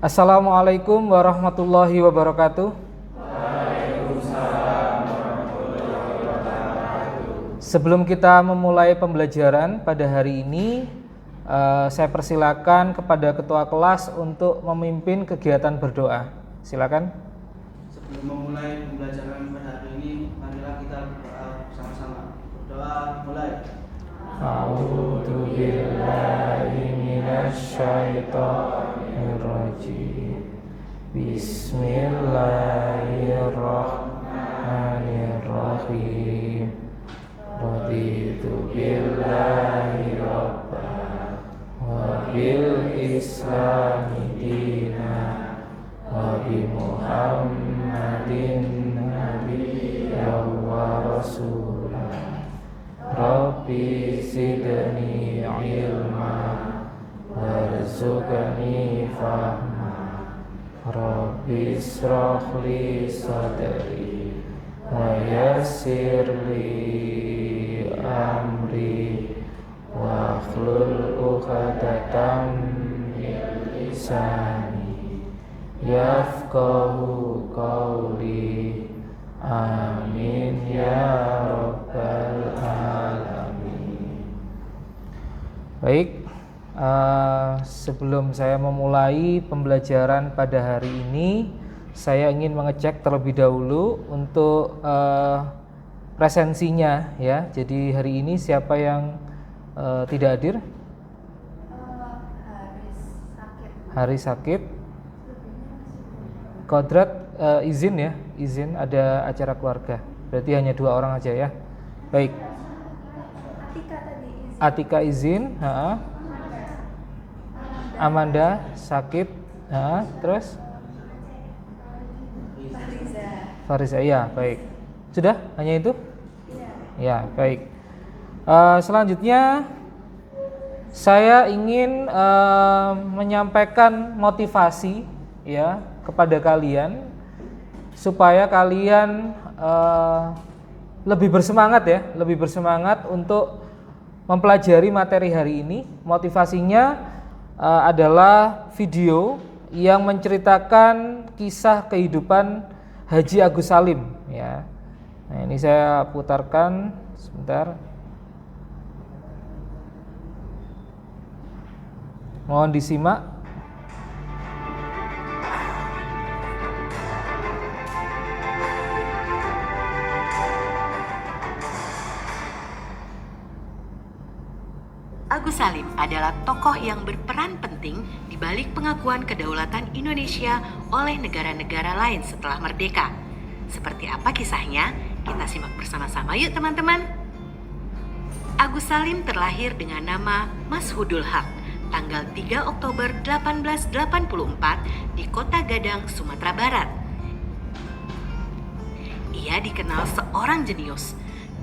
Assalamualaikum warahmatullahi wabarakatuh. Sebelum kita memulai pembelajaran pada hari ini, saya persilakan kepada ketua kelas untuk memimpin kegiatan berdoa. Silakan. Sebelum memulai pembelajaran pada hari ini, marilah kita berdoa bersama-sama. Berdoa mulai. A'udzu billahi minasy syaithanir rajim. Bismillahirrahmanirrahim. Raditu billahi rabban wa bil islami dinan wa bi Muhammadin nabiyyan wa rasulah. Rabbi zidni ilma warzuqni fahma. Rabbi ishrah li sadri wa yassir li amri wa hlul 'uqdatam min lisani yafqahu qawli. Amin ya rabbal alamin. Baik, sebelum saya memulai pembelajaran pada hari ini, saya ingin mengecek terlebih dahulu untuk presensinya ya. Jadi hari ini siapa yang tidak hadir? Haris sakit. Kodrat izin ya, izin ada acara keluarga. Berarti hanya 2 orang aja ya. Baik. Atika izin, Amanda sakit, terus Fariza, ya baik. Sudah hanya itu? Ya baik. Selanjutnya saya ingin menyampaikan motivasi ya kepada kalian supaya kalian lebih bersemangat untuk mempelajari materi hari ini. Motivasinya adalah video yang menceritakan kisah kehidupan Haji Agus Salim ya. Nah, ini saya putarkan sebentar. Mohon disimak. Agus Salim adalah tokoh yang berperan penting di balik pengakuan kedaulatan Indonesia oleh negara-negara lain setelah merdeka. Seperti apa kisahnya? Kita simak bersama-sama yuk teman-teman. Agus Salim terlahir dengan nama Mashudul Haq tanggal 3 Oktober 1884 di Kota Gadang, Sumatera Barat. Ia dikenal seorang jenius.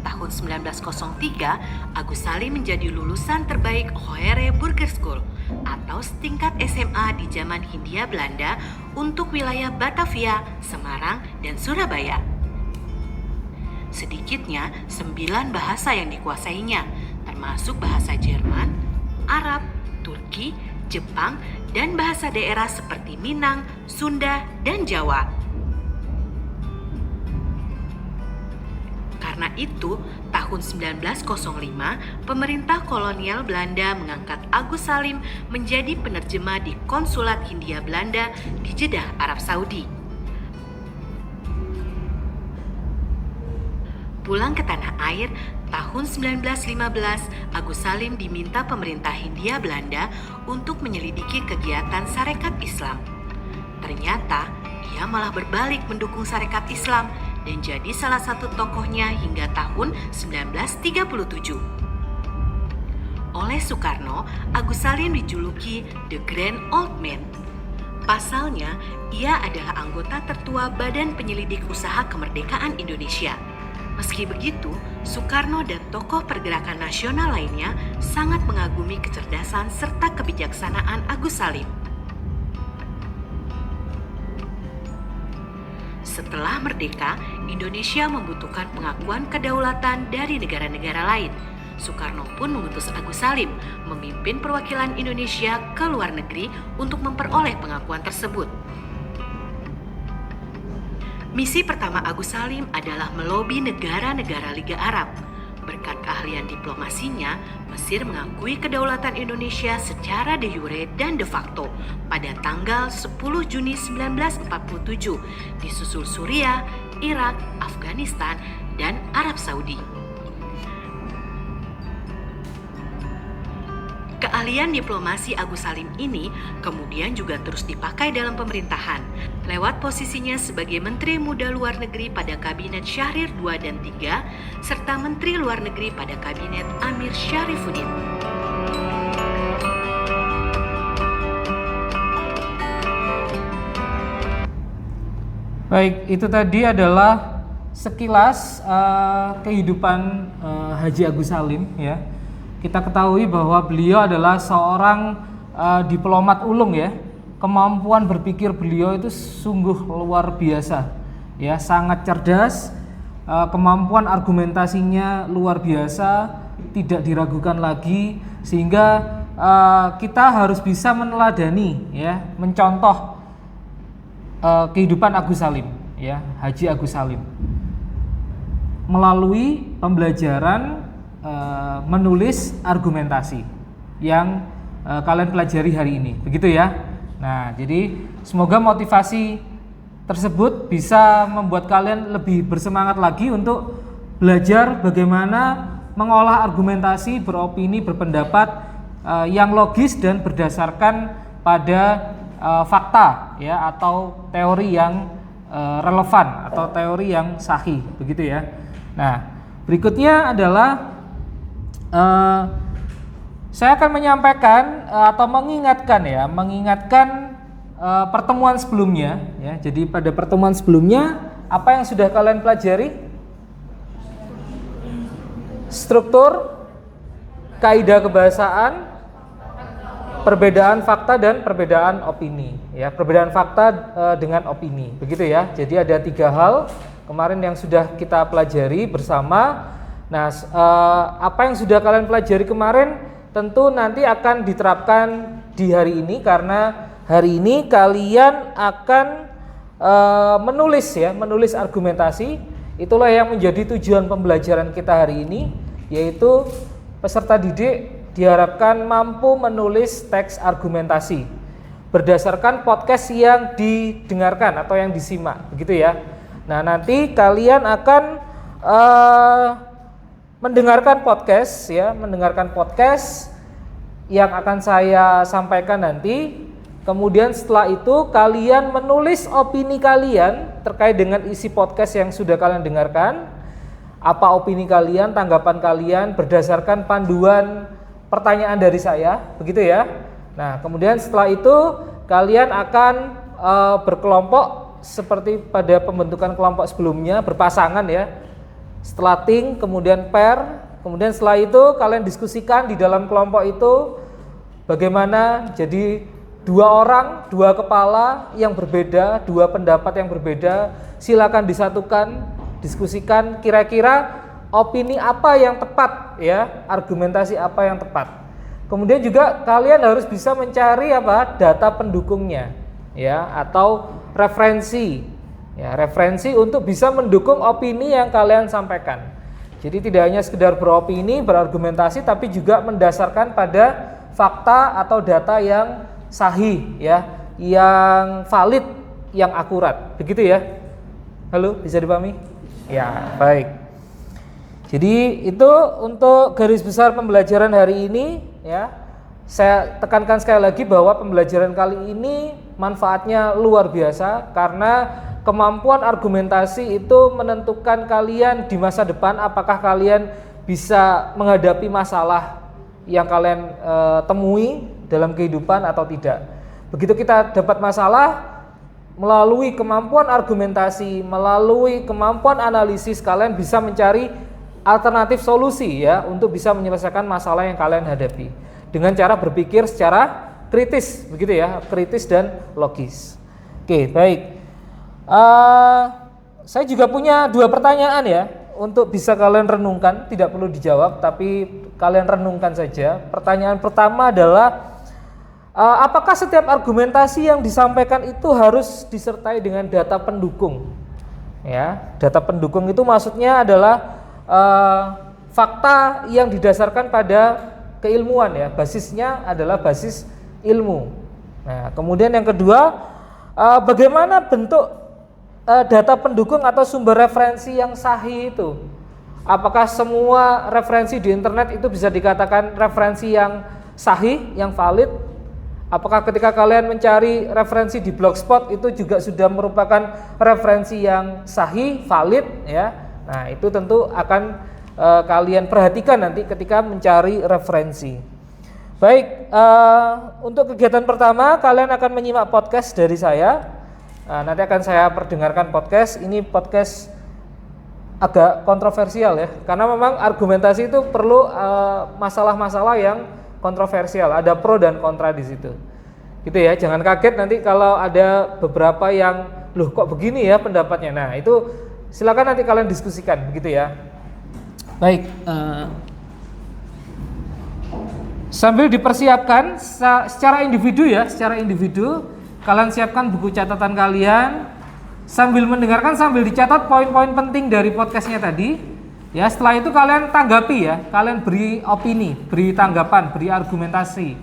Tahun 1903, Agus Salim menjadi lulusan terbaik Hoere Burger School atau setingkat SMA di zaman Hindia Belanda untuk wilayah Batavia, Semarang, dan Surabaya. Sedikitnya 9 bahasa yang dikuasainya, termasuk bahasa Jerman, Arab, Turki, Jepang, dan bahasa daerah seperti Minang, Sunda, dan Jawa. Karena itu, tahun 1905, pemerintah kolonial Belanda mengangkat Agus Salim menjadi penerjemah di Konsulat Hindia Belanda di Jeddah, Arab Saudi. Pulang ke tanah air, tahun 1915, Agus Salim diminta pemerintah Hindia Belanda untuk menyelidiki kegiatan Sarekat Islam. Ternyata, ia malah berbalik mendukung Sarekat Islam dan jadi salah satu tokohnya hingga tahun 1937. Oleh Soekarno, Agus Salim dijuluki The Grand Old Man. Pasalnya, ia adalah anggota tertua Badan Penyelidik Usaha Kemerdekaan Indonesia. Meski begitu, Soekarno dan tokoh pergerakan nasional lainnya sangat mengagumi kecerdasan serta kebijaksanaan Agus Salim. Setelah merdeka, Indonesia membutuhkan pengakuan kedaulatan dari negara-negara lain. Soekarno pun mengutus Agus Salim memimpin perwakilan Indonesia ke luar negeri untuk memperoleh pengakuan tersebut. Misi pertama Agus Salim adalah melobi negara-negara Liga Arab. Berkat keahlian diplomasinya, Mesir mengakui kedaulatan Indonesia secara de jure dan de facto pada tanggal 10 Juni 1947, disusul Suriah, Irak, Afghanistan, dan Arab Saudi. Keahlian diplomasi Agus Salim ini kemudian juga terus dipakai dalam pemerintahan lewat posisinya sebagai Menteri Muda Luar Negeri pada Kabinet Syahrir II dan III serta Menteri Luar Negeri pada Kabinet Amir Syarifuddin. Baik, itu tadi adalah sekilas kehidupan Haji Agus Salim ya. Kita ketahui bahwa beliau adalah seorang diplomat ulung ya. Kemampuan berpikir beliau itu sungguh luar biasa ya, sangat cerdas, kemampuan argumentasinya luar biasa, tidak diragukan lagi, sehingga kita harus bisa meneladani ya, mencontoh kehidupan Agus Salim ya, Haji Agus Salim melalui pembelajaran menulis argumentasi yang kalian pelajari hari ini, begitu ya. Nah, jadi semoga motivasi tersebut bisa membuat kalian lebih bersemangat lagi untuk belajar bagaimana mengolah argumentasi, beropini, berpendapat yang logis dan berdasarkan pada fakta ya, atau teori yang relevan atau teori yang sahih, begitu ya. Nah, berikutnya adalah saya akan menyampaikan atau mengingatkan pertemuan sebelumnya ya. Jadi pada pertemuan sebelumnya apa yang sudah kalian pelajari? Struktur, kaidah kebahasaan, perbedaan fakta dan perbedaan opini ya. Perbedaan fakta dengan opini, begitu ya. Jadi ada 3 hal kemarin yang sudah kita pelajari bersama. Nah, apa yang sudah kalian pelajari kemarin tentu nanti akan diterapkan di hari ini, karena hari ini kalian akan menulis argumentasi. Itulah yang menjadi tujuan pembelajaran kita hari ini, yaitu peserta didik diharapkan mampu menulis teks argumentasi berdasarkan podcast yang didengarkan atau yang disimak, begitu ya. Nah, nanti kalian akan mendengarkan podcast yang akan saya sampaikan nanti. Kemudian setelah itu kalian menulis opini kalian terkait dengan isi podcast yang sudah kalian dengarkan. Apa opini kalian, tanggapan kalian berdasarkan panduan pertanyaan dari saya, begitu ya. Nah, kemudian setelah itu kalian akan berkelompok seperti pada pembentukan kelompok sebelumnya, berpasangan ya. Setelah ting, kemudian pair, kemudian setelah itu kalian diskusikan di dalam kelompok itu bagaimana jadi 2 orang, 2 kepala yang berbeda, 2 pendapat yang berbeda, silakan disatukan, diskusikan kira-kira opini apa yang tepat ya, argumentasi apa yang tepat. Kemudian juga kalian harus bisa mencari data pendukungnya ya, atau referensi. Ya, referensi untuk bisa mendukung opini yang kalian sampaikan. Jadi tidak hanya sekedar beropini, berargumentasi, tapi juga mendasarkan pada fakta atau data yang sahih ya, yang valid, yang akurat. Begitu ya. Halo, bisa dipahami? Ya, baik. Jadi itu untuk garis besar pembelajaran hari ini ya. Saya tekankan sekali lagi bahwa pembelajaran kali ini manfaatnya luar biasa, karena kemampuan argumentasi itu menentukan kalian di masa depan apakah kalian bisa menghadapi masalah yang kalian temui dalam kehidupan atau tidak. Begitu kita dapat masalah, melalui kemampuan argumentasi, melalui kemampuan analisis, kalian bisa mencari alternatif solusi ya, untuk bisa menyelesaikan masalah yang kalian hadapi dengan cara berpikir secara kritis, begitu ya, kritis dan logis. Oke, baik. Saya juga punya 2 pertanyaan ya, untuk bisa kalian renungkan, tidak perlu dijawab, tapi kalian renungkan saja. Pertanyaan pertama adalah apakah setiap argumentasi yang disampaikan itu harus disertai dengan data pendukung? Ya, data pendukung itu maksudnya adalah fakta yang didasarkan pada keilmuan ya, basisnya adalah basis ilmu. Nah, kemudian yang kedua, bagaimana bentuk data pendukung atau sumber referensi yang sahih itu? Apakah semua referensi di internet itu bisa dikatakan referensi yang sahih, yang valid? Apakah ketika kalian mencari referensi di Blogspot itu juga sudah merupakan referensi yang sahih, valid ya? Nah, itu tentu akan kalian perhatikan nanti ketika mencari referensi. Baik, untuk kegiatan pertama kalian akan menyimak podcast dari saya. Nanti akan saya perdengarkan podcast. Ini podcast agak kontroversial ya, karena memang argumentasi itu perlu masalah-masalah yang kontroversial. Ada pro dan kontra di situ. Gitu ya, jangan kaget nanti kalau ada beberapa yang loh kok begini ya pendapatnya. Nah, itu silakan nanti kalian diskusikan begitu ya. Baik, sambil dipersiapkan secara individu ya, secara individu kalian siapkan buku catatan kalian sambil mendengarkan, sambil dicatat poin-poin penting dari podcastnya tadi ya. Setelah itu kalian tanggapi ya, kalian beri opini, beri tanggapan, beri argumentasi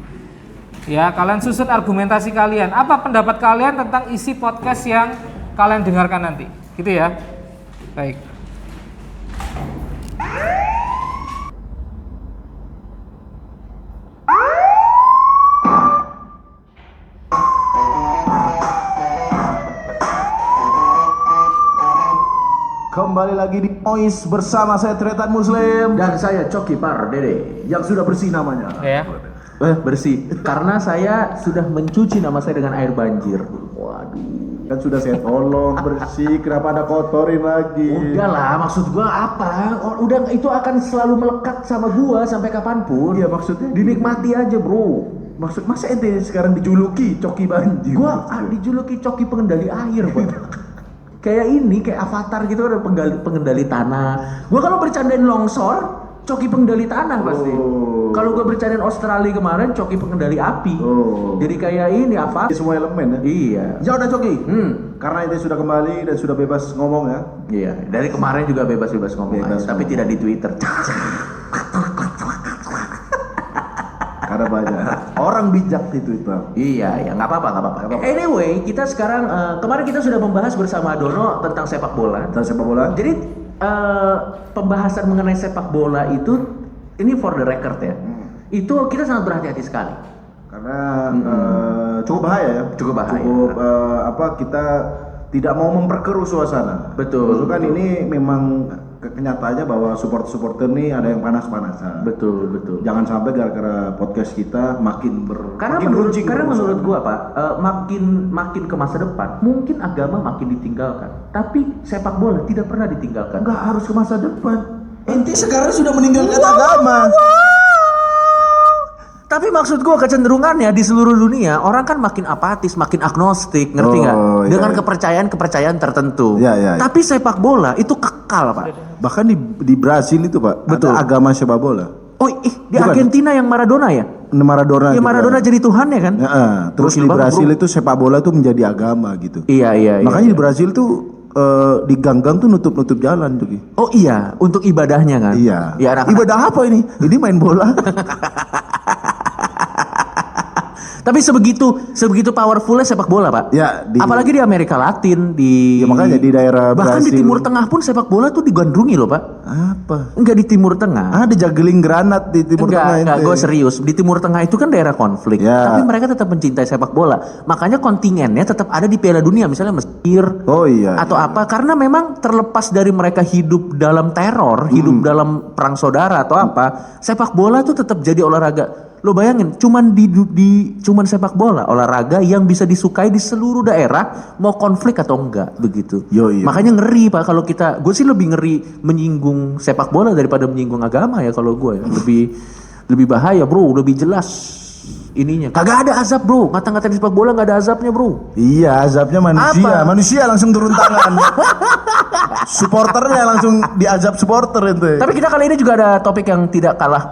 ya. Kalian susun argumentasi kalian, apa pendapat kalian tentang isi podcast yang kalian dengarkan nanti, gitu ya. Baik. Kembali lagi di Noise bersama saya Tretan Muslim dan saya Coki Pardede yang sudah bersih namanya. Ya. bersih karena saya sudah mencuci nama saya dengan air banjir. Waduh, kan sudah saya tolong bersih, kenapa Anda kotorin lagi? Udahlah, maksud gua apa? Udah itu akan selalu melekat sama gua sampai kapanpun. Iya, maksudnya dinikmati aja, bro. Maksud masa ente sekarang dijuluki Coki Banjir? Gua dijuluki Coki pengendali air, Bang. Kayak ini, kayak avatar gitu, ada pengendali tanah. Gua kalau bercandain longsor, Coki pengendali tanah pasti. Kalau gua bercandain Australia kemarin, Coki pengendali api. Jadi kayak ini avatar. Semua elemen ya? Iya. Ya udah Coki. Karena ente sudah kembali dan sudah bebas ngomong ya. Iya, dari kemarin juga bebas-bebas ngomong Bebas aja, tapi ngomong. tidak di Twitter. Karena banyak orang bijak di Twitter. Iya, nggak apa-apa. Anyway, kita sekarang kemarin kita sudah membahas bersama Dono tentang sepak bola. Tentang sepak bola. Jadi pembahasan mengenai sepak bola itu ini for the record ya. Itu kita sangat berhati-hati sekali. Karena cukup bahaya ya. Cukup bahaya. Kita tidak mau memperkeruh suasana. Betul. Kan ini memang kenyataannya bahwa supporter nih ada yang panas-panasan. Betul. Jangan sampai gara-gara podcast kita makin Karena menurut gua Pak, makin ke masa depan, mungkin agama makin ditinggalkan, tapi sepak bola tidak pernah ditinggalkan. Enggak harus ke masa depan. Ente sekarang sudah meninggalkan agama. Tapi maksud gua kecenderungannya di seluruh dunia orang kan makin apatis, makin agnostik, ngerti nggak? Iya, Dengan iya. kepercayaan tertentu. Iya. Tapi sepak bola itu kekal, Pak. Bahkan di Brasil itu Pak, Betul. ada agama sepak bola. Oh, di Bukan. Argentina yang Maradona ya? Maradona. Ya juga. Maradona jadi Tuhan ya kan? Ya, terus Gokil di banget, Brasil bro. itu sepak bola itu menjadi agama gitu. Iya. Makanya di Brasil tuh di gang-gang tuh nutup jalan tuh. Ki. Oh iya, untuk ibadahnya kan? Iya. Ya, anak-anak. Ibadah apa ini? Ini main bola. Tapi sebegitu powerfulnya sepak bola, Pak. Ya, apalagi di Amerika Latin, di Ya, makanya di daerah bahkan Brasil. di Timur Tengah pun sepak bola tuh digandrungi loh, Pak. Apa? Enggak di Timur Tengah. Ada juggling granat di Timur Tengah. Enggak, ente. gue serius. Di Timur Tengah itu kan daerah konflik, Ya. tapi mereka tetap mencintai sepak bola. Makanya kontingennya tetap ada di Piala Dunia, misalnya Mesir Oh iya. atau apa. Karena memang terlepas dari mereka hidup dalam teror, hidup dalam perang saudara atau apa, sepak bola tuh tetap jadi olahraga. Lo bayangin, cuman cuman sepak bola olahraga yang bisa disukai di seluruh daerah, mau konflik atau enggak begitu. Iya. Makanya ngeri Pak kalau gue sih lebih ngeri menyinggung sepak bola daripada menyinggung agama ya kalau gue ya. Lebih bahaya, Bro, lebih jelas ininya. Kagak ada azab, Bro. Ngata-ngatain sepak bola enggak ada azabnya, Bro. Iya, azabnya manusia. Apa? Manusia langsung turun tangan. Supporternya langsung diazab supporter itu. Tapi kita kali ini juga ada topik yang tidak kalah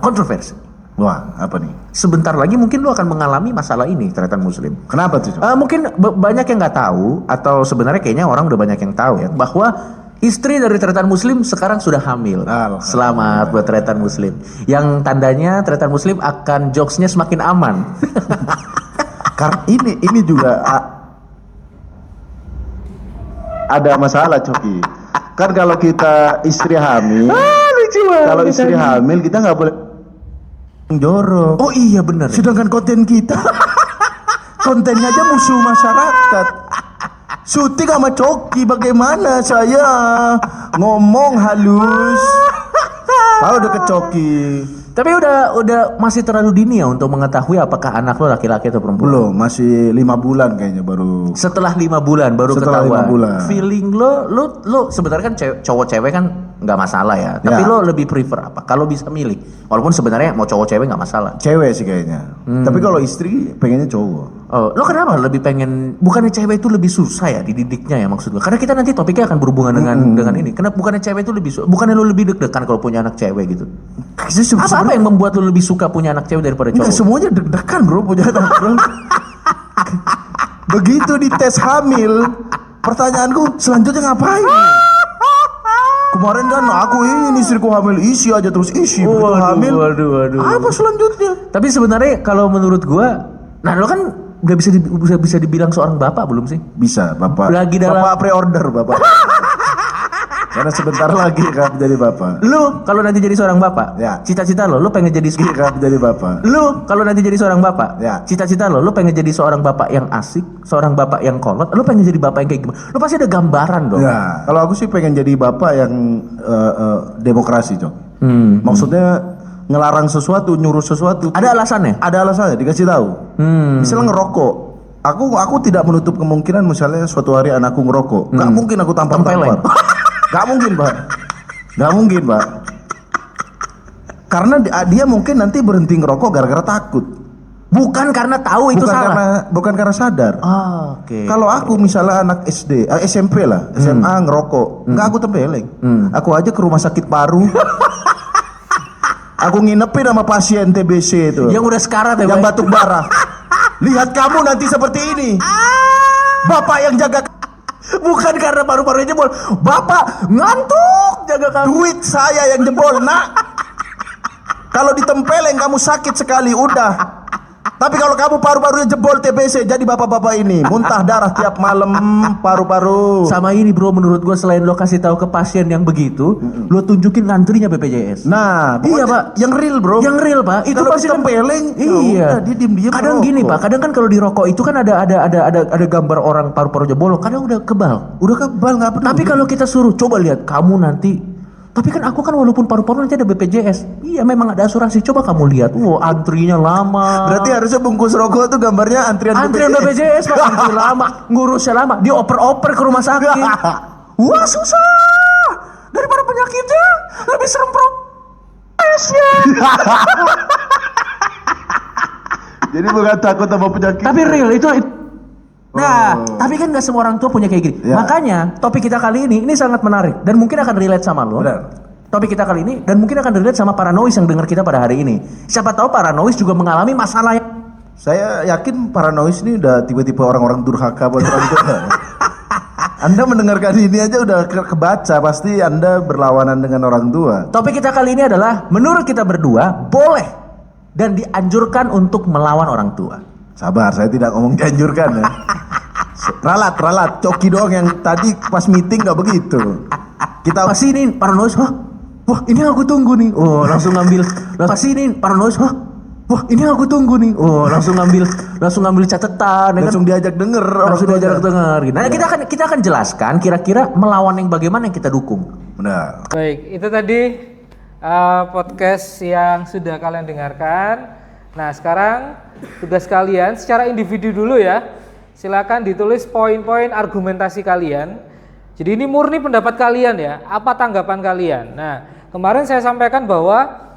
kontroversi. Wah, apa nih? Sebentar lagi mungkin lu akan mengalami masalah ini, tretan muslim. Kenapa tuh? Mungkin banyak yang nggak tahu, atau sebenarnya kayaknya orang udah banyak yang tahu ya, bahwa istri dari tretan muslim sekarang sudah hamil. Selamat buat tretan muslim. Yang tandanya tretan muslim akan jokesnya semakin aman. Karena ini juga ada masalah, Coki. Kan kalau kita istri hamil, kalau istri hamil kita nggak boleh jorok. Oh iya benar. Sedangkan konten kita kontennya aja musuh masyarakat. Syuting sama Coki, bagaimana saya ngomong halus. Tahu udah ke Coki. Tapi udah masih terlalu dini ya untuk mengetahui apakah anak lo laki-laki atau perempuan. Belum, masih 5 bulan kayaknya baru. Setelah 5 bulan baru Setelah ketahuan. 5 bulan. Feeling lo sebenarnya kan cowok cewek kan nggak masalah ya. Tapi lo lebih prefer apa? Kalau bisa milih. Walaupun sebenarnya mau cowok cewek nggak masalah. Cewek sih kayaknya. Tapi kalau istri pengennya cowok. Oh, lo kenapa lebih pengen? Bukannya cewek itu lebih susah ya dididiknya ya maksud gue? Karena kita nanti topiknya akan berhubungan dengan ini. Kenapa bukannya cewek itu lebih bukannya lo lebih deg-degan kalau punya anak cewek gitu? Apa yang membuat lo lebih suka punya anak cewek daripada cowok? Enggak, semuanya deg-degan bro punya anak bro. Begitu dites hamil, pertanyaanku selanjutnya ngapain? Kemarin kan aku ini istriku hamil, isi aja terus isi. Begitu hamil, waduh. apa selanjutnya? Tapi sebenarnya kalau menurut gua, nah lo kan udah bisa dibilang seorang bapak belum sih? Bisa, bapak. Lagi dalam Bapak pre-order, bapak. Karena sebentar lagi kan jadi bapak. Lu kalau nanti jadi seorang bapak, Ya. cita-cita lo pengen jadi Kan jadi bapak. Lu kalau nanti jadi seorang bapak, Ya. cita-cita lo pengen jadi seorang bapak yang asik, seorang bapak yang kolot, lu pengen jadi bapak yang kayak gimana? Lu pasti ada gambaran dong. Ya, kalau aku sih pengen jadi bapak yang demokrasi, Cok. Maksudnya ngelarang sesuatu, nyuruh sesuatu. Ada alasannya? Ada alasannya, dikasih tahu. Misalnya ngerokok. Aku tidak menutup kemungkinan misalnya suatu hari anakku ngerokok. Nggak mungkin aku tampar-tampar. Nggak mungkin, Pak. Nggak mungkin, Pak. Karena dia mungkin nanti berhenti ngerokok gara-gara takut. Bukan karena tahu itu salah. Bukan karena sadar. Oke. Kalau aku misalnya anak SD, SMP lah, SMA ngerokok, nggak aku tempeleng. Aku aja ke rumah sakit paru. Aku nginepin sama pasien TBC itu. Yang udah sekarat ya, Yang Bay? batuk darah. Lihat kamu nanti seperti ini. Bapak yang jaga. Bukan karena paru-parunya jebol. Bapak ngantuk jaga kamu. Duit saya yang jebol, nak. Kalau ditempeleng kamu sakit sekali, udah. Tapi kalau kamu paru-parunya jebol TBC, jadi bapak-bapak ini muntah darah tiap malam, paru-paru. Sama ini bro, menurut gua selain lo kasih tahu ke pasien yang begitu, lo tunjukin ngantrinya BPJS. Nah, iya pak, yang real bro. Yang real pak, itu Kalau pasti ditempeleng, iya. udah, dia diem-diem Kadang ngerokok. gini pak, kadang kan kalau di rokok itu kan ada gambar orang paru-parunya bolong, kadang udah kebal. Udah kebal nggak peduli. Tapi kalau kita suruh coba lihat kamu nanti. Tapi kan aku kan walaupun paru-paru nanti ada BPJS. Iya memang ada asuransi. Coba kamu lihat. Antrinya lama. Berarti harusnya bungkus rokok tuh gambarnya antrian BPJS Pak. Antri lama, ngurusnya lama, dioper-oper ke rumah sakit. Wah susah. Daripada penyakitnya lebih serem prosesnya. Jadi bukan takut sama penyakit. Tapi real itu. Nah, tapi kan nggak semua orang tua punya kayak gini. Ya. Makanya topik kita kali ini sangat menarik dan mungkin akan relate sama lo. Benar. Topik kita kali ini dan mungkin akan relate sama para noise yang dengar kita pada hari ini. Siapa tahu para noise juga mengalami masalah yang Saya yakin paranoid ini udah tiba-tiba orang-orang durhaka buat orang tua. Anda mendengarkan ini aja udah kebaca, pasti Anda berlawanan dengan orang tua. Topik kita kali ini adalah menurut kita berdua boleh dan dianjurkan untuk melawan orang tua. Sabar, saya tidak ngomong dianjurkan ya. Ralat, Coki doang yang tadi pas meeting nggak begitu. Kita Pas ini paranoid, wah ini aku tunggu nih. Oh langsung ngambil. Pas ini paranoid, wah ini aku tunggu nih. Oh langsung ngambil catatan. langsung diajak denger. Langsung orang diajak tuanya. dengar. Gitu. Nah kita akan jelaskan kira-kira melawan yang bagaimana yang kita dukung. Benar. Baik, itu tadi podcast yang sudah kalian dengarkan. Nah, sekarang tugas kalian secara individu dulu ya. Silakan ditulis poin-poin argumentasi kalian. Jadi ini murni pendapat kalian ya. Apa tanggapan kalian? Nah, kemarin saya sampaikan bahwa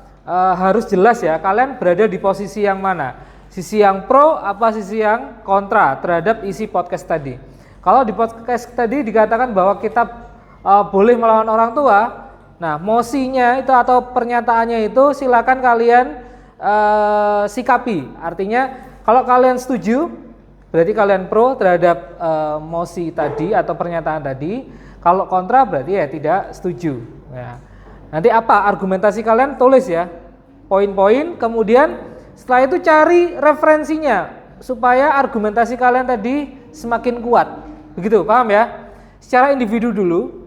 harus jelas ya, kalian berada di posisi yang mana? Sisi yang pro apa sisi yang kontra terhadap isi podcast tadi? Kalau di podcast tadi dikatakan bahwa kita boleh melawan orang tua. Nah, mosinya itu atau pernyataannya itu silakan kalian sikapi. Artinya kalau kalian setuju berarti kalian pro terhadap mosi tadi atau pernyataan tadi. Kalau kontra berarti ya tidak setuju. Ya. Nanti apa argumentasi kalian tulis ya, poin-poin. Kemudian setelah itu cari referensinya supaya argumentasi kalian tadi semakin kuat. Begitu, paham ya? Secara individu dulu,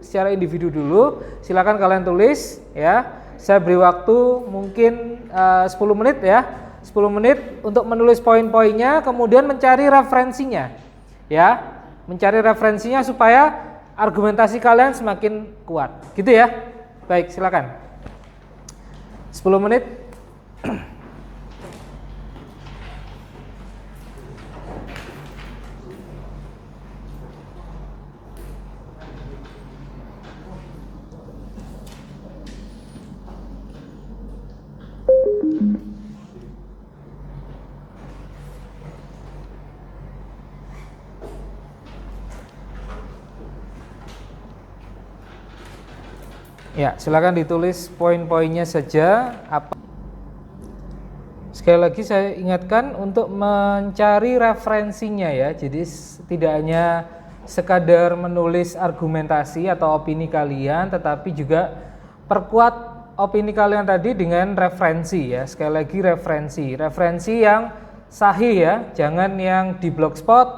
silakan kalian tulis ya. Saya beri waktu mungkin 10 menit ya. 10 menit untuk menulis poin-poinnya, kemudian mencari referensinya. Ya. Mencari referensinya supaya argumentasi kalian semakin kuat. Gitu ya. Baik, silakan. 10 menit. Ya, silakan ditulis poin-poinnya saja. Sekali lagi saya ingatkan untuk mencari referensinya ya. Jadi tidak hanya sekadar menulis argumentasi atau opini kalian, tetapi juga perkuat opini kalian tadi dengan referensi ya. Sekali lagi referensi yang sahih ya. Jangan yang di Blogspot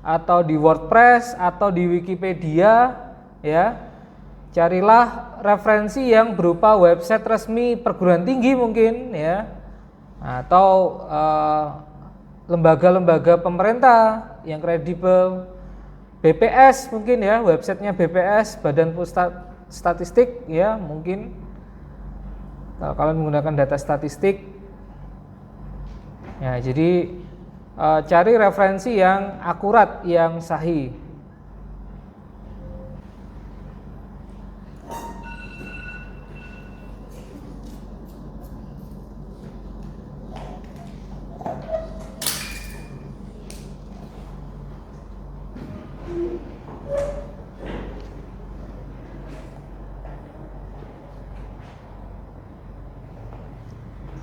atau di WordPress atau di Wikipedia ya. Carilah referensi yang berupa website resmi perguruan tinggi mungkin ya, atau lembaga-lembaga pemerintah yang kredibel, BPS mungkin ya, websitenya BPS, Badan Pusat Statistik ya mungkin. Kalau kalian menggunakan data statistik, ya jadi cari referensi yang akurat, yang sahih.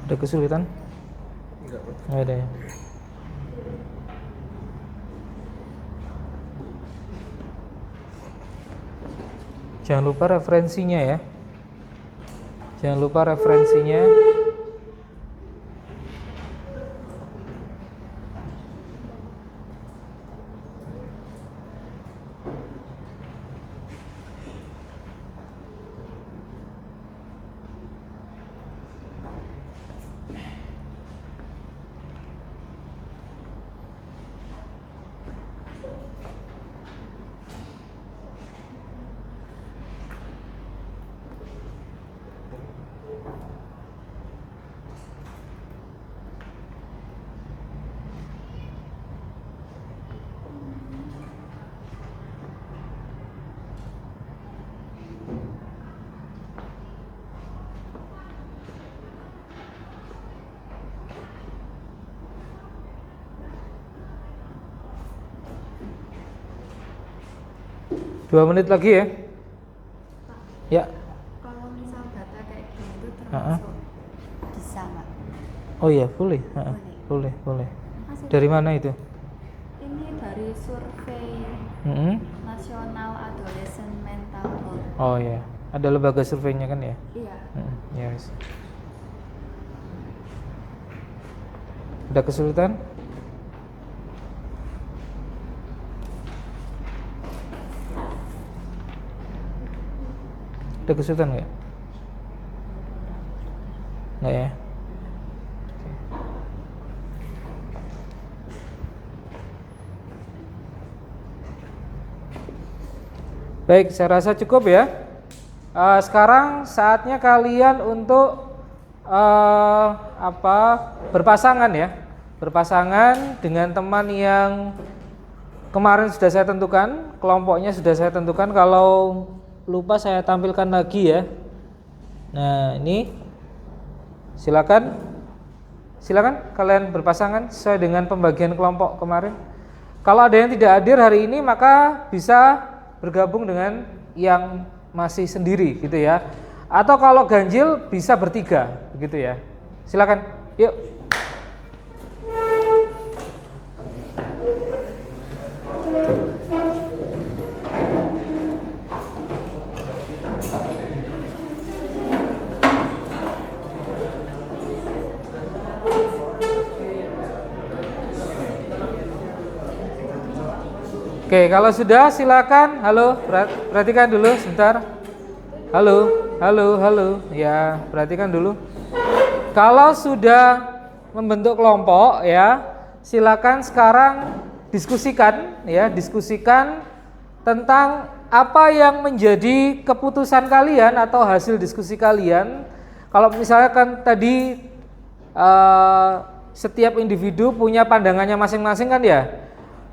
Ada kesulitan? Enggak ada ya. Jangan lupa referensinya ya. Jangan lupa referensinya. Dua menit lagi ya. Ya. Kalau misal data kayak gitu termasuk bisa nggak? Oh iya boleh. Boleh. Dari mana itu? Ini dari survei National Adolescent Mental Health. Oh iya. Ada lembaga surveinya kan ya? Iya. Yes. Ada kesulitan? Ada kesulitan nggak? Nggak ya? Baik, saya rasa cukup ya. Sekarang saatnya kalian untuk berpasangan ya, berpasangan dengan teman yang kemarin sudah saya tentukan, kelompoknya sudah saya tentukan. Kalau lupa saya tampilkan lagi ya. Nah ini silakan kalian berpasangan sesuai dengan pembagian kelompok kemarin. Kalau ada yang tidak hadir hari ini maka bisa bergabung dengan yang masih sendiri gitu ya. Atau kalau ganjil bisa bertiga begitu ya. Silakan. Yuk. Oke, kalau sudah silakan. Halo, perhatikan dulu sebentar. Halo. Ya, perhatikan dulu. Kalau sudah membentuk kelompok ya, silakan sekarang diskusikan ya, diskusikan tentang apa yang menjadi keputusan kalian atau hasil diskusi kalian. Kalau misalkan tadi setiap individu punya pandangannya masing-masing kan ya.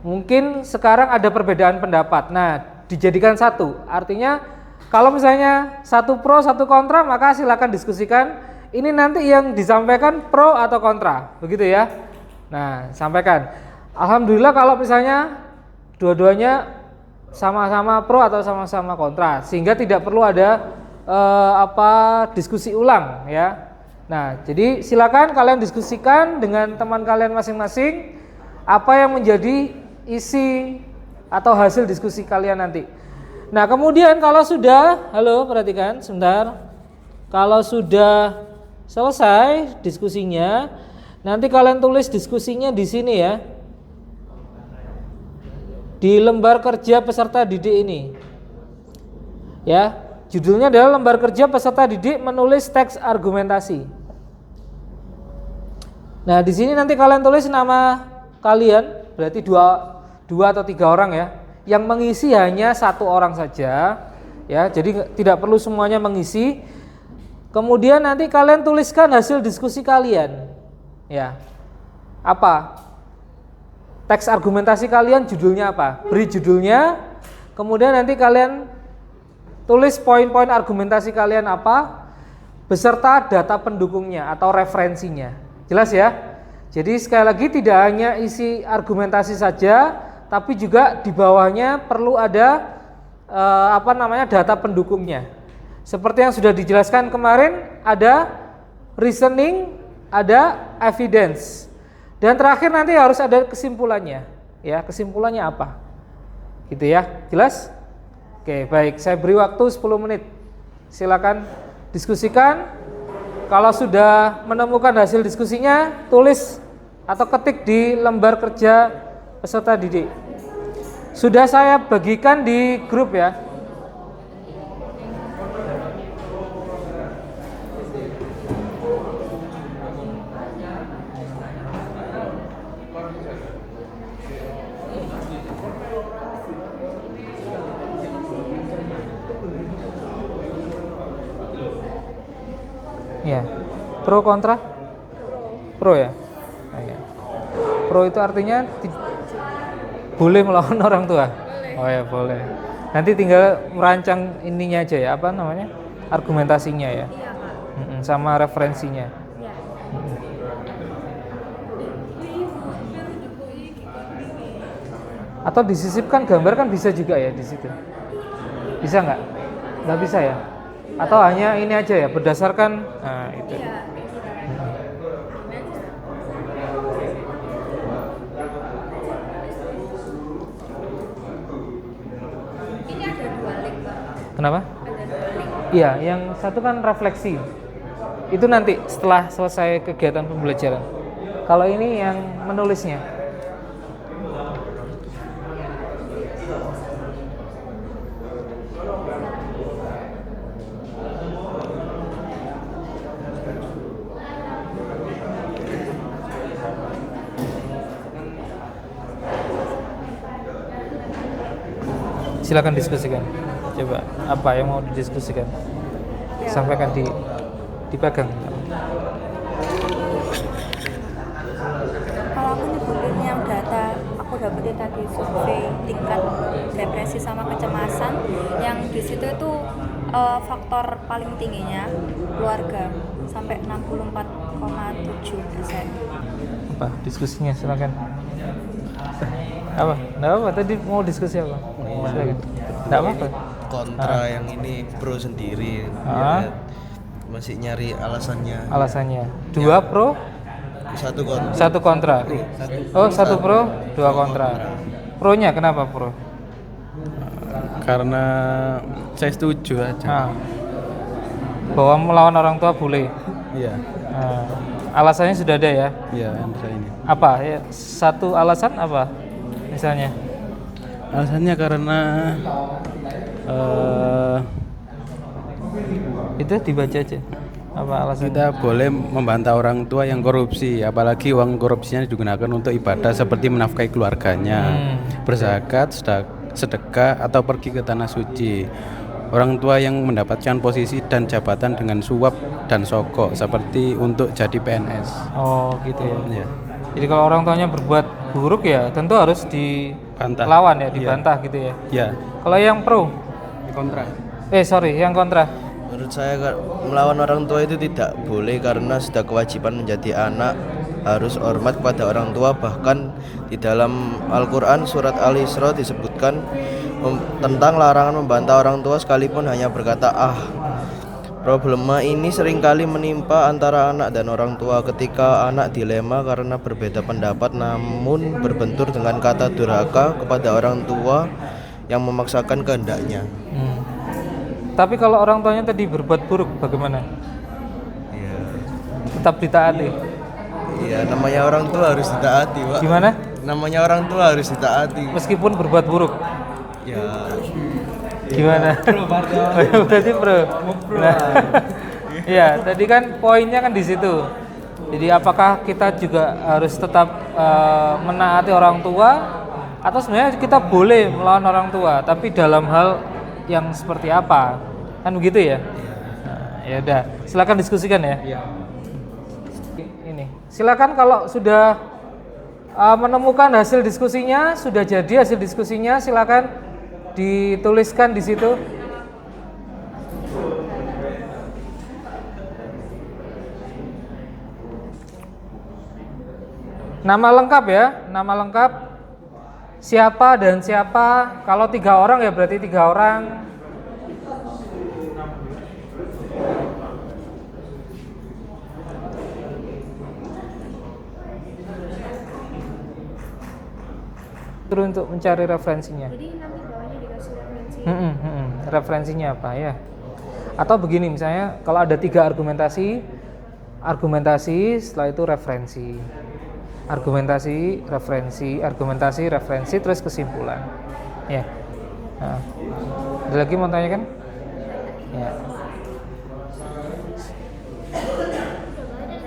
Mungkin sekarang ada perbedaan pendapat. Nah, dijadikan satu. Artinya kalau misalnya satu pro, satu kontra, maka silakan diskusikan. Ini nanti yang disampaikan pro atau kontra, begitu ya. Nah, sampaikan. Alhamdulillah kalau misalnya dua-duanya sama-sama pro atau sama-sama kontra, sehingga tidak perlu ada diskusi ulang ya. Nah, jadi silakan kalian diskusikan dengan teman kalian masing-masing apa yang menjadi isi atau hasil diskusi kalian nanti. Nah, kemudian kalau sudah, perhatikan sebentar. Kalau sudah selesai diskusinya, nanti kalian tulis diskusinya di sini ya. Di lembar kerja peserta didik ini. Ya, judulnya adalah lembar kerja peserta didik menulis teks argumentasi. Nah, di sini nanti kalian tulis nama kalian, berarti dua atau tiga orang ya. Yang mengisi hanya satu orang saja, ya. Jadi tidak perlu semuanya mengisi. Kemudian nanti kalian tuliskan hasil diskusi kalian, ya. Apa? Teks argumentasi kalian judulnya apa? Beri judulnya. Kemudian nanti kalian tulis poin-poin argumentasi kalian apa, beserta data pendukungnya atau referensinya. Jelas ya? Jadi sekali lagi tidak hanya isi argumentasi saja, tapi juga di bawahnya perlu ada data pendukungnya. Seperti yang sudah dijelaskan kemarin, ada reasoning, ada evidence. Dan terakhir nanti harus ada kesimpulannya. Ya, kesimpulannya apa? Gitu ya. Jelas? Oke, baik. Saya beri waktu 10 menit. Silakan diskusikan. Kalau sudah menemukan hasil diskusinya, tulis atau ketik di lembar kerja peserta didik. Sudah saya bagikan di grup ya. Ya, pro kontra? Pro ya? Nah, ya. Pro itu artinya boleh melawan orang tua? Boleh. Oh ya boleh. Nanti tinggal merancang ininya aja ya, apa namanya? Argumentasinya ya. Iya, sama referensinya. Iya. Atau disisipkan gambar kan bisa juga ya di situ. Bisa nggak? Nggak bisa ya? Atau hanya ini aja ya, berdasarkan itu. Ini ada dua link, Pak. Kenapa? Ada dua link. Iya, yang satu kan refleksi. Itu nanti setelah selesai kegiatan pembelajaran. Kalau ini yang menulisnya. Silakan diskusikan. Coba apa yang mau didiskusikan? Sampaikan dipegang. Kalau aku nyebutin yang data aku dapetin tadi survei tingkat depresi sama kecemasan, yang di situ itu faktor paling tingginya keluarga sampai 64,7%. Apa diskusinya? Silakan. Apa? Nggak apa? Tadi mau diskusi apa? Silakan. Nggak apa-apa. kontra, yang ini pro sendiri. Ya, masih nyari alasannya. Alasannya. 2 pro, 1 kontra. 1 kontra. Oh, 1 pro, 2 kontra. Pro-nya kenapa pro? Karena saya setuju aja. Bahwa melawan orang tua boleh. Iya. Alasannya sudah ada ya? Iya, ini. Apa? Ya, satu alasan apa? Misalnya? Alasannya karena itu dibaca aja. Apa alasannya? kita boleh membantah orang tua yang korupsi, apalagi uang korupsinya digunakan untuk ibadah seperti menafkahi keluarganya, berzakat, sedekah atau pergi ke tanah suci. Orang tua yang mendapatkan posisi dan jabatan dengan suap dan sogok seperti untuk jadi PNS. Oh gitu ya. Ya. Jadi kalau orang tuanya berbuat buruk ya tentu harus dilawan ya, dibantah gitu ya. Ya. Kalau yang pro? Kontra. Yang kontra. Menurut saya melawan orang tua itu tidak boleh, karena sudah kewajiban menjadi anak harus hormat kepada orang tua. Bahkan di dalam Al-Quran surat Al-Isra disebutkan tentang larangan membantah orang tua sekalipun hanya berkata Problema ini seringkali menimpa antara anak dan orang tua ketika anak dilema karena berbeda pendapat namun berbentur dengan kata durhaka kepada orang tua yang memaksakan kehendaknya. Tapi kalau orang tuanya tadi berbuat buruk bagaimana? Iya. Tetap ditaati. Iya, namanya orang tua harus ditaati, Pak. Gimana? Namanya orang tua harus ditaati. Meskipun berbuat buruk. Ya. Gimana? Berarti pro. Nah, ya, tadi kan poinnya kan di situ. Jadi apakah kita juga harus tetap menaati orang tua atau sebenarnya kita boleh melawan orang tua, tapi dalam hal yang seperti apa? Kan begitu ya? Nah, ya udah, silakan diskusikan ya. Ini, silakan kalau sudah menemukan hasil diskusinya, sudah jadi hasil diskusinya, silakan dituliskan di situ. Nama lengkap ya, nama lengkap siapa dan siapa. Kalau 3 orang ya berarti 3 orang. Terus untuk mencari referensinya. Jadi nanti bawahnya dikasih referensi. Referensinya apa ya? Atau begini misalnya, kalau ada 3 argumentasi, setelah itu referensi. Argumentasi, referensi, terus kesimpulan. Ya. Nah. Ada lagi mau tanya kan? Ya.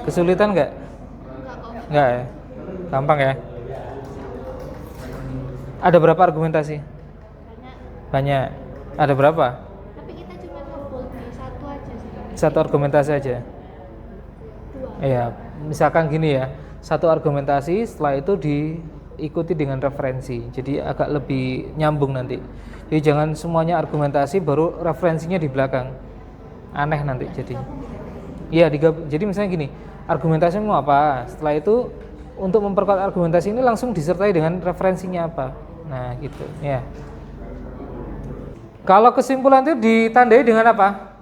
Kesulitan nggak? Nggak ya? Gampang ya? Ada berapa argumentasi? Banyak. Ada berapa? Tapi kita cuma nge-bold di satu aja sih. Satu argumentasi aja? 2. Iya, misalkan gini ya. Satu argumentasi, setelah itu diikuti dengan referensi. Jadi agak lebih nyambung nanti. Jadi jangan semuanya argumentasi baru referensinya di belakang. Aneh nanti jadi. Iya, jadi misalnya gini, argumentasi mau apa? Setelah itu untuk memperkuat argumentasi ini langsung disertai dengan referensinya apa. Nah, gitu ya. Kalau kesimpulan itu ditandai dengan apa?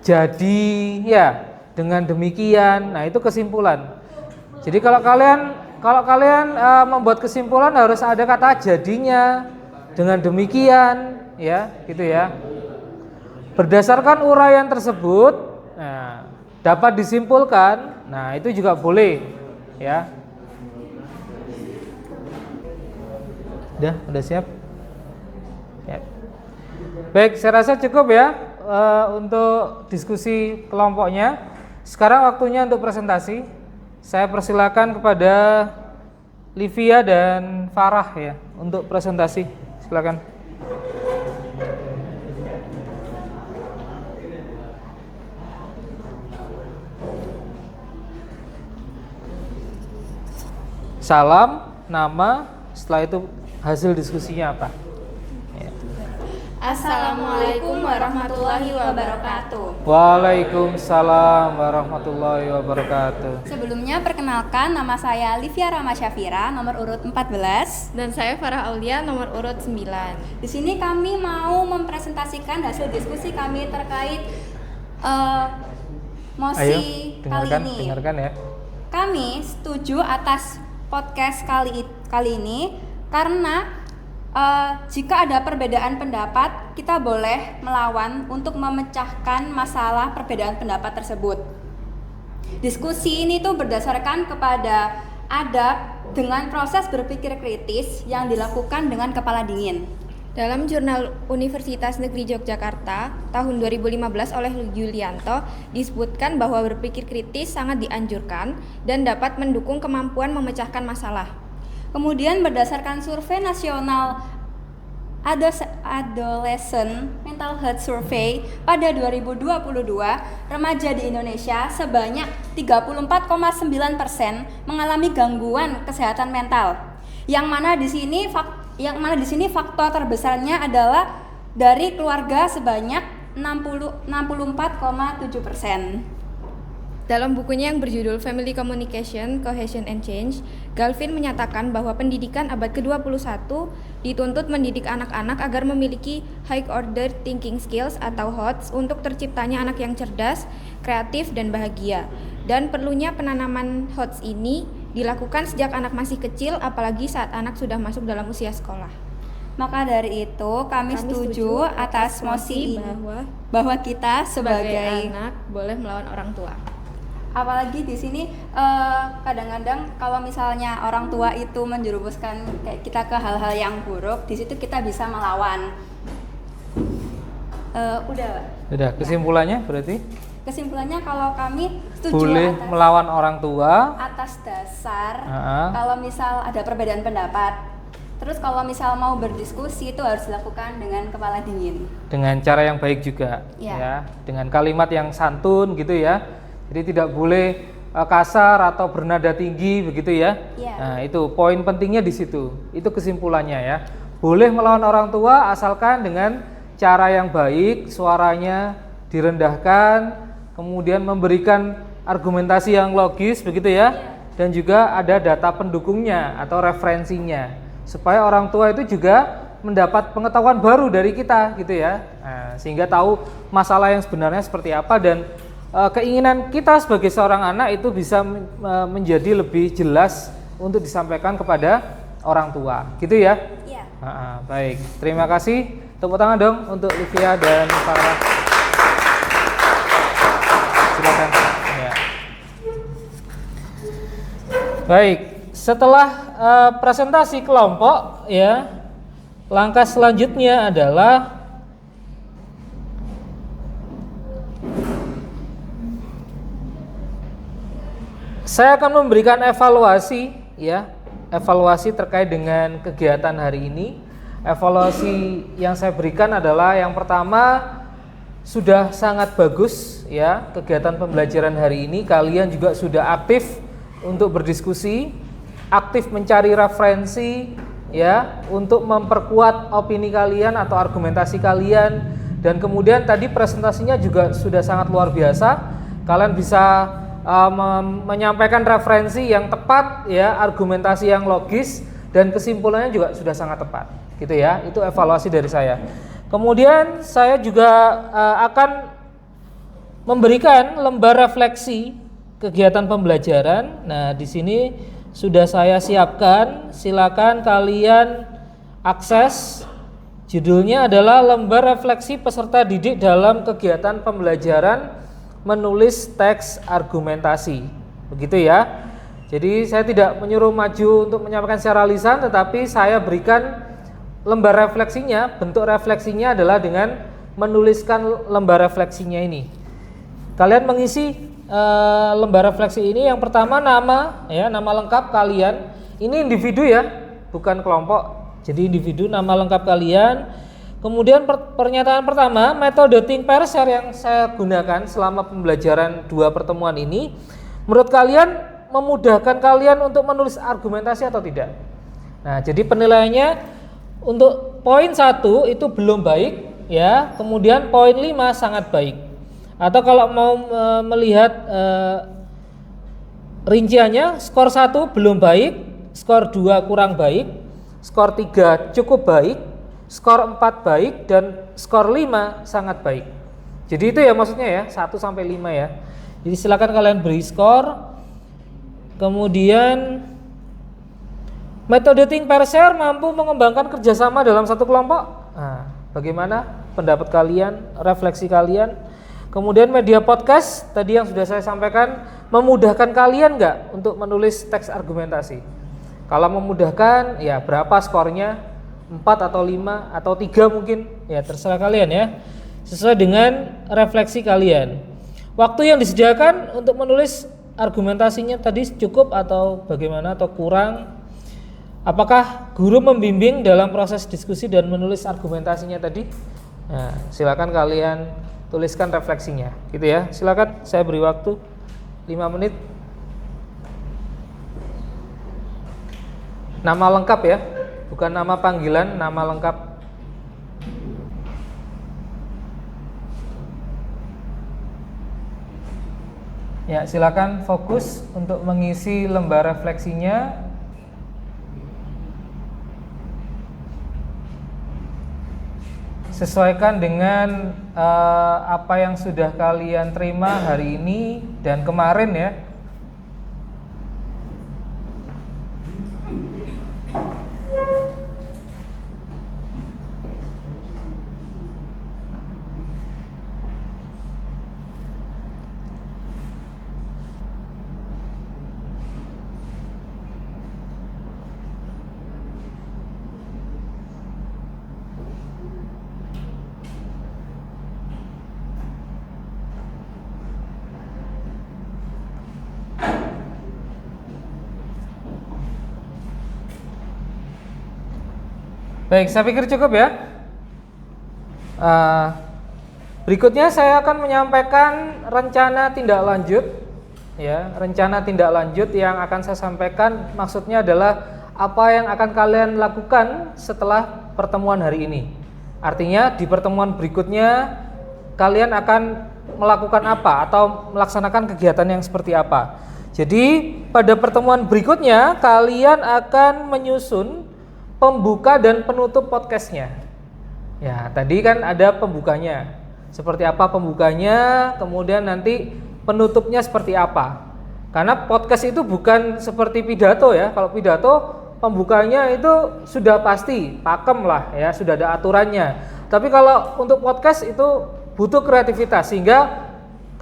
Jadi ya, dengan demikian. Nah, itu kesimpulan. Jadi kalau kalian membuat kesimpulan harus ada kata jadinya, dengan demikian, ya, gitu ya. Berdasarkan uraian tersebut, nah, dapat disimpulkan. Nah, itu juga boleh, ya. Udah siap? Ya. Baik, saya rasa cukup ya untuk diskusi kelompoknya. Sekarang waktunya untuk presentasi. Saya persilakan kepada Livia dan Farah ya untuk presentasi. Silakan. Salam, nama, setelah itu hasil diskusinya apa? Ya. Assalamualaikum warahmatullahi wabarakatuh. Waalaikumsalam warahmatullahi wabarakatuh. Sebelumnya perkenalkan, nama saya Livia Rama Syafira, nomor urut 14. Dan saya Farah Aulia, nomor urut 9. Di sini kami mau mempresentasikan hasil diskusi kami terkait mosi kali ini. Dengarkan ya. Kami setuju atas podcast kali ini karena jika ada perbedaan pendapat, kita boleh melawan untuk memecahkan masalah perbedaan pendapat tersebut. Diskusi ini tuh berdasarkan kepada adab dengan proses berpikir kritis yang dilakukan dengan kepala dingin. Dalam jurnal Universitas Negeri Yogyakarta tahun 2015 oleh Yulianto disebutkan bahwa berpikir kritis sangat dianjurkan dan dapat mendukung kemampuan memecahkan masalah. Kemudian berdasarkan survei nasional Adolescent Mental Health Survey pada 2022, remaja di Indonesia sebanyak 34,9% mengalami gangguan kesehatan mental. Yang mana di sini faktor terbesarnya adalah dari keluarga sebanyak 64,7%. Dalam bukunya yang berjudul Family Communication, Cohesion and Change, Galvin menyatakan bahwa pendidikan abad ke-21 dituntut mendidik anak-anak agar memiliki high order thinking skills atau HOTS untuk terciptanya anak yang cerdas, kreatif, dan bahagia. Dan perlunya penanaman HOTS ini dilakukan sejak anak masih kecil, apalagi saat anak sudah masuk dalam usia sekolah. Maka dari itu kami setuju atas mosi bahwa kita sebagai anak boleh melawan orang tua. Apalagi di sini kadang-kadang kalau misalnya orang tua itu menjerumuskan kayak kita ke hal-hal yang buruk, di situ kita bisa melawan. Udah, kesimpulannya berarti? Kesimpulannya kalau kami setuju boleh melawan orang tua atas dasar kalau misal ada perbedaan pendapat. Terus kalau misal mau berdiskusi itu harus dilakukan dengan kepala dingin. Dengan cara yang baik juga, ya. Dengan kalimat yang santun gitu ya. Jadi tidak boleh kasar atau bernada tinggi begitu ya. Nah, itu poin pentingnya di situ. Itu kesimpulannya ya. Boleh melawan orang tua asalkan dengan cara yang baik, suaranya direndahkan, kemudian memberikan argumentasi yang logis begitu ya. Dan juga ada data pendukungnya atau referensinya. Supaya orang tua itu juga mendapat pengetahuan baru dari kita gitu ya. Nah, sehingga tahu masalah yang sebenarnya seperti apa dan keinginan kita sebagai seorang anak itu bisa menjadi lebih jelas untuk disampaikan kepada orang tua, gitu ya? Iya. Baik, terima kasih. Tepuk tangan dong untuk Livia dan Farah. Silakan. Ya. Baik, setelah presentasi kelompok, ya, langkah selanjutnya adalah saya akan memberikan evaluasi ya, evaluasi terkait dengan kegiatan hari ini. Evaluasi yang saya berikan adalah yang pertama, sudah sangat bagus ya kegiatan pembelajaran hari ini. Kalian juga sudah aktif untuk berdiskusi, aktif mencari referensi ya untuk memperkuat opini kalian atau argumentasi kalian. Dan kemudian tadi presentasinya juga sudah sangat luar biasa. Kalian bisa menyampaikan referensi yang tepat ya, argumentasi yang logis dan kesimpulannya juga sudah sangat tepat gitu ya. Itu evaluasi dari saya. Kemudian saya juga akan memberikan lembar refleksi kegiatan pembelajaran. Nah, di sini sudah saya siapkan, silakan kalian akses. Judulnya adalah lembar refleksi peserta didik dalam kegiatan pembelajaran menulis teks argumentasi, begitu ya. Jadi saya tidak menyuruh maju untuk menyampaikan secara lisan, tetapi saya berikan lembar refleksinya. Bentuk refleksinya adalah dengan menuliskan lembar refleksinya ini. Kalian mengisi lembar refleksi ini. Yang pertama nama, ya, nama lengkap kalian. Ini individu ya, bukan kelompok. Jadi individu, nama lengkap kalian. Kemudian pernyataan pertama, metode think pair share yang saya gunakan selama pembelajaran 2 pertemuan ini, menurut kalian memudahkan kalian untuk menulis argumentasi atau tidak? Nah, jadi penilaiannya untuk poin 1 itu belum baik, ya. Kemudian poin 5 sangat baik. Atau kalau mau melihat rinciannya, skor 1 belum baik, skor 2 kurang baik, skor 3 cukup baik, skor 4 baik, dan skor 5 sangat baik. Jadi itu ya maksudnya ya, 1 sampai 5 ya. Jadi silakan kalian beri skor. Kemudian metode think pair share mampu mengembangkan kerjasama dalam satu kelompok. Nah, bagaimana pendapat kalian, refleksi kalian? Kemudian media podcast tadi yang sudah saya sampaikan memudahkan kalian nggak untuk menulis teks argumentasi? Kalau memudahkan, ya berapa skornya? 4 atau 5 atau 3 mungkin? Ya terserah kalian ya. Sesuai dengan refleksi kalian. Waktu yang disediakan untuk menulis argumentasinya tadi cukup atau bagaimana atau kurang? Apakah guru membimbing dalam proses diskusi dan menulis argumentasinya tadi? Nah, silakan kalian tuliskan refleksinya, gitu ya. Silakan, saya beri waktu 5 menit. Nama lengkap ya, bukan nama panggilan, nama lengkap. Ya, silakan fokus untuk mengisi lembar refleksinya. Sesuaikan dengan apa yang sudah kalian terima hari ini dan kemarin ya. Baik, saya pikir cukup ya. Berikutnya saya akan menyampaikan rencana tindak lanjut. Ya, rencana tindak lanjut yang akan saya sampaikan maksudnya adalah apa yang akan kalian lakukan setelah pertemuan hari ini. Artinya di pertemuan berikutnya kalian akan melakukan apa atau melaksanakan kegiatan yang seperti apa. Jadi pada pertemuan berikutnya kalian akan menyusun pembuka dan penutup podcastnya. Ya, tadi kan ada pembukanya. Seperti apa pembukanya, kemudian nanti penutupnya seperti apa. Karena podcast itu bukan seperti pidato ya. Kalau pidato pembukanya itu sudah pasti, pakem lah ya, sudah ada aturannya. Tapi kalau untuk podcast itu butuh kreativitas sehingga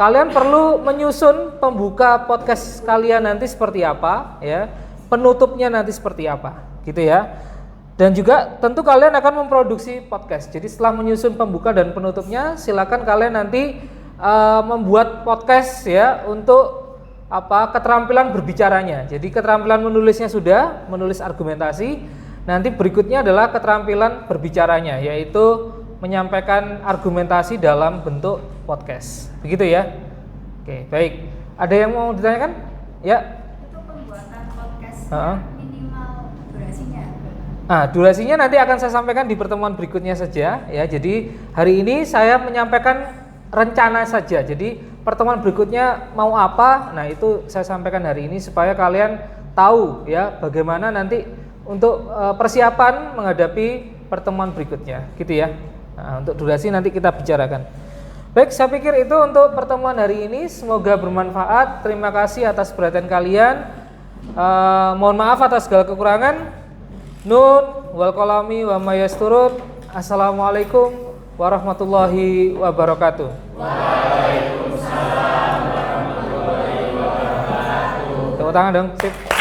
kalian perlu menyusun pembuka podcast kalian nanti seperti apa ya, penutupnya nanti seperti apa, gitu ya. Dan juga tentu kalian akan memproduksi podcast. Jadi setelah menyusun pembuka dan penutupnya, silakan kalian nanti membuat podcast ya untuk keterampilan berbicaranya. Jadi keterampilan menulisnya sudah, menulis argumentasi. Nanti berikutnya adalah keterampilan berbicaranya, yaitu menyampaikan argumentasi dalam bentuk podcast. Begitu ya. Oke, baik. Ada yang mau ditanyakan? Ya. Itu pembuatan podcast minimal durasinya. Durasinya nanti akan saya sampaikan di pertemuan berikutnya saja ya. Jadi hari ini saya menyampaikan rencana saja. Jadi pertemuan berikutnya mau apa? Nah, itu saya sampaikan hari ini supaya kalian tahu ya bagaimana nanti untuk persiapan menghadapi pertemuan berikutnya, gitu ya. Nah, untuk durasi nanti kita bicarakan. Baik, saya pikir itu untuk pertemuan hari ini. Semoga bermanfaat. Terima kasih atas perhatian kalian. Mohon maaf atas segala kekurangan. Nun wal qalami wa ma yasturun. Assalamualaikum warahmatullahi wabarakatuh. Waalaikumsalam warahmatullahi wabarakatuh. Tepuk tangan dong, sip.